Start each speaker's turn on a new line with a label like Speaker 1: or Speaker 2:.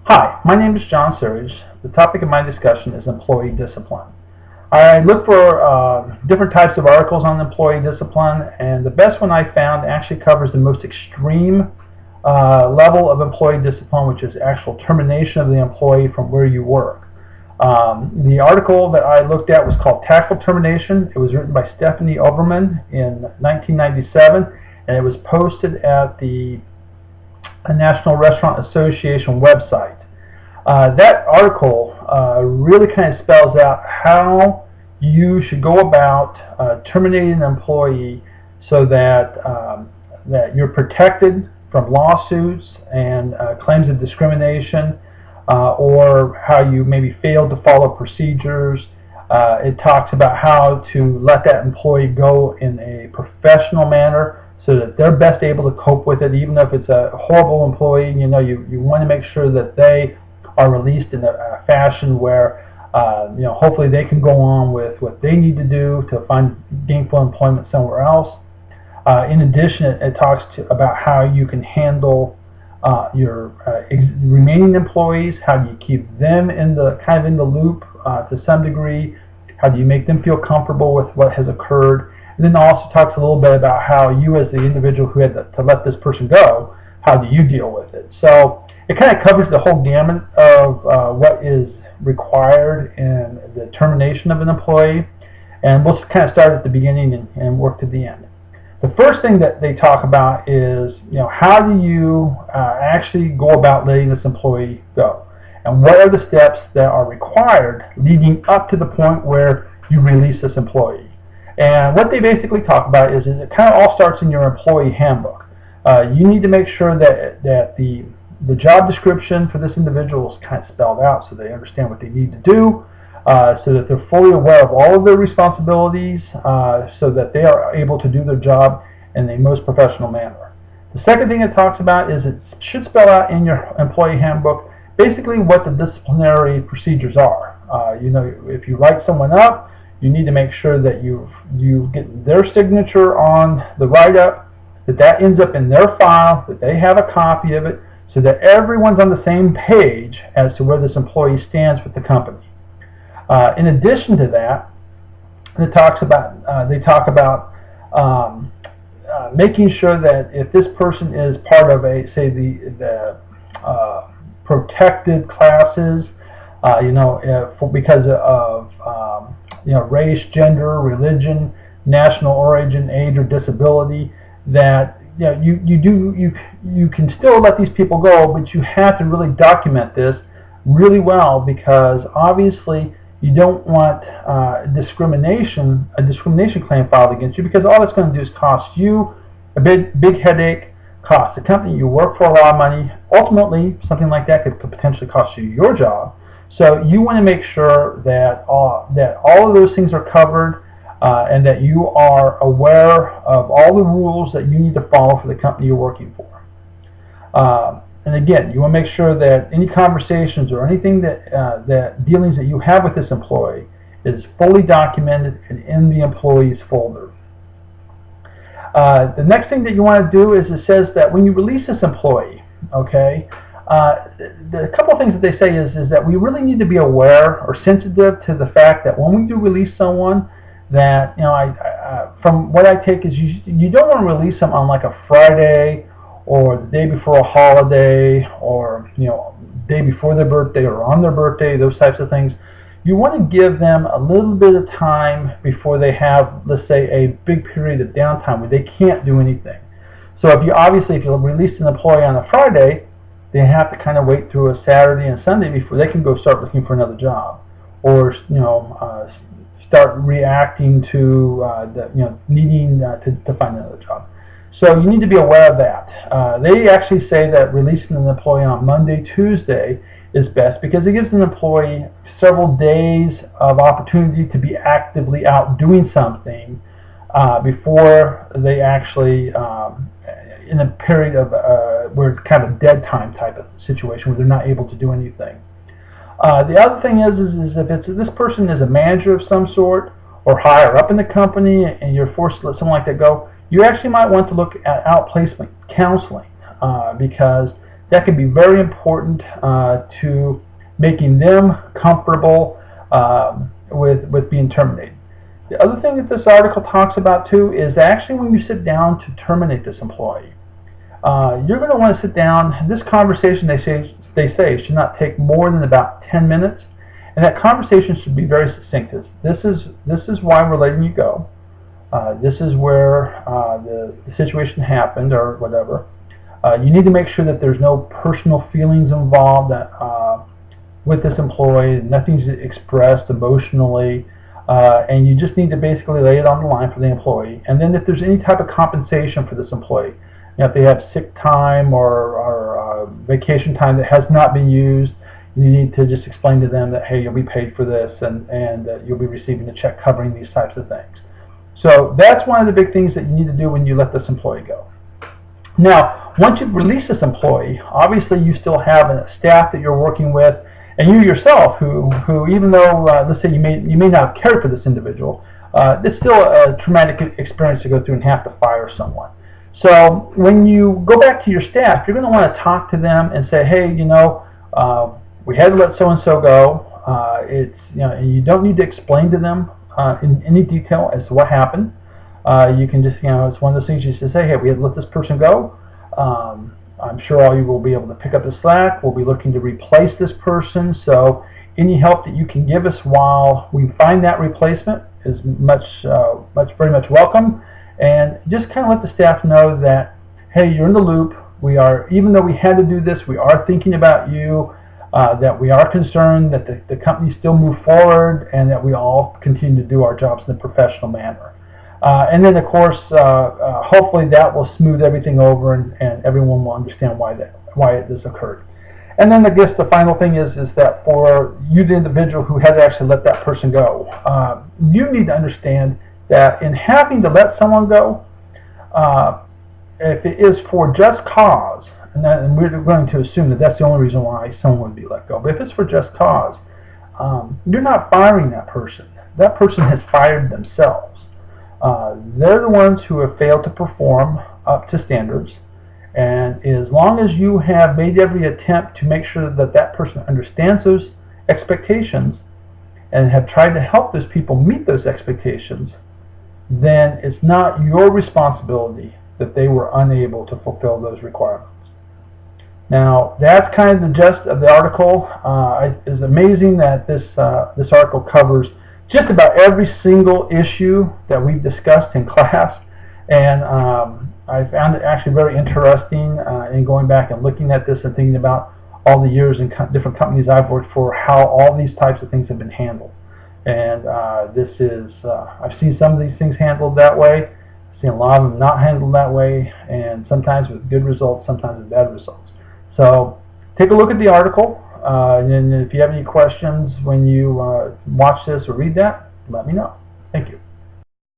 Speaker 1: Hi, my name is John.S. The topic of my discussion is employee discipline. I look for different types of articles on employee discipline, and the best one I found actually covers the most extreme level of employee discipline, which is actual termination of the employee from where you work. The article that I looked at was called Tactful Termination. It was written by Stephanie Oberman in 1997, and it was posted at the National Restaurant Association website. That article really kind of spells out how you should go about terminating an employee so that that you're protected from lawsuits and claims of discrimination, or how you maybe failed to follow procedures. It talks about how to let that employee go in a professional manner so that they're best able to cope with it. Even if it's a horrible employee, you want to make sure that they are released in a fashion where hopefully they can go on with what they need to do to find gainful employment somewhere else. In addition, it talks about how you can handle your remaining employees. How do you keep them in the loop to some degree? How do you make them feel comfortable with what has occurred? And then also talks a little bit about how you, as the individual who had to let this person go, how do you deal with it? So it kind of covers the whole gamut of what is required in the termination of an employee. And we'll kind of start at the beginning and work to the end. The first thing that they talk about is, how do you actually go about letting this employee go? And what are the steps that are required leading up to the point where you release this employee? And what they basically talk about is it kind of all starts in your employee handbook. You need to make sure that the job description for this individual is kind of spelled out so they understand what they need to do, so that they're fully aware of all of their responsibilities, so that they are able to do their job in the most professional manner. The second thing it talks about is it should spell out in your employee handbook basically what the disciplinary procedures are. If you write someone up, you need to make sure that you get their signature on the write-up, that ends up in their file, that they have a copy of it, so that everyone's on the same page as to where this employee stands with the company. In addition to that, they talk about making sure that if this person is part of the protected classes, because of race, gender, religion, national origin, age, or disability, that you can still let these people go, but you have to really document this really well, because obviously you don't want a discrimination claim filed against you, because all it's going to do is cost you a big headache, cost the company you work for a lot of money. Ultimately, something like that could potentially cost you your job. So you want to make sure that all of those things are covered, and that you are aware of all the rules that you need to follow for the company you're working for. And again, you want to make sure that any conversations or anything that dealings that you have with this employee is fully documented and in the employee's folder. The next thing that you want to do is it says that when you release this employee, okay, the couple of things that they say is that we really need to be aware or sensitive to the fact that when we do release someone, that from what I take is you don't want to release them on like a Friday or the day before a holiday, or day before their birthday or on their birthday, those types of things. You want to give them a little bit of time before they have, let's say, a big period of downtime where they can't do anything. So if you release an employee on a Friday, they have to kind of wait through a Saturday and Sunday before they can go start looking for another job, or start reacting to needing to find another job. So you need to be aware of that. They actually say that releasing an employee on Monday, Tuesday is best, because it gives an employee several days of opportunity to be actively out doing something before they actually, in a period of where it's kind of a dead time type of situation where they're not able to do anything. The other thing is if this person is a manager of some sort or higher up in the company and you're forced to let someone like that go, you actually might want to look at outplacement counseling, because that can be very important to making them comfortable with being terminated. The other thing that this article talks about too is actually when you sit down to terminate this employee, you're going to want to sit down. This conversation, they say should not take more than about 10 minutes, and that conversation should be very succinct. This is why we're letting you go. This is where the situation happened, or whatever. You need to make sure that there's no personal feelings involved with this employee. Nothing's expressed emotionally. And you just need to basically lay it on the line for the employee. And then if there's any type of compensation for this employee, if they have sick time or vacation time that has not been used, you need to just explain to them that, hey, you'll be paid for this, and you'll be receiving a check covering these types of things. So that's one of the big things that you need to do when you let this employee go. Now, once you've released this employee, obviously you still have a staff that you're working with, and you yourself, who even though, let's say you may not have cared for this individual, it's still a traumatic experience to go through and have to fire someone. So when you go back to your staff, you're going to want to talk to them and say, hey, we had to let so-and-so go. You don't need to explain to them in any detail as to what happened. You can just, it's one of those things you just say, hey, we had to let this person go. I'm sure all you will be able to pick up the slack. We'll be looking to replace this person, so any help that you can give us while we find that replacement is very much welcome. And just kind of let the staff know that, hey, you're in the loop. Even though we had to do this, we are thinking about you, that we are concerned that the company still move forward, and that we all continue to do our jobs in a professional manner. And then, of course, hopefully that will smooth everything over, and everyone will understand why this occurred. And then I guess the final thing is that for you, the individual who had to actually let that person go, you need to understand that in having to let someone go, if it is for just cause, and we're going to assume that that's the only reason why someone would be let go, but if it's for just cause, you're not firing that person. That person has fired themselves. They're the ones who have failed to perform up to standards, and as long as you have made every attempt to make sure that that person understands those expectations and have tried to help those people meet those expectations, then it's not your responsibility that they were unable to fulfill those requirements. Now, that's kind of the gist of the article. It's amazing that this article covers just about every single issue that we've discussed in class, and I found it actually very interesting in going back and looking at this and thinking about all the years in different companies I've worked for, how all these types of things have been handled. And I've seen some of these things handled that way. I've seen a lot of them not handled that way, and sometimes with good results, sometimes with bad results. So take a look at the article. And if you have any questions when you watch this or read that, let me know. Thank you.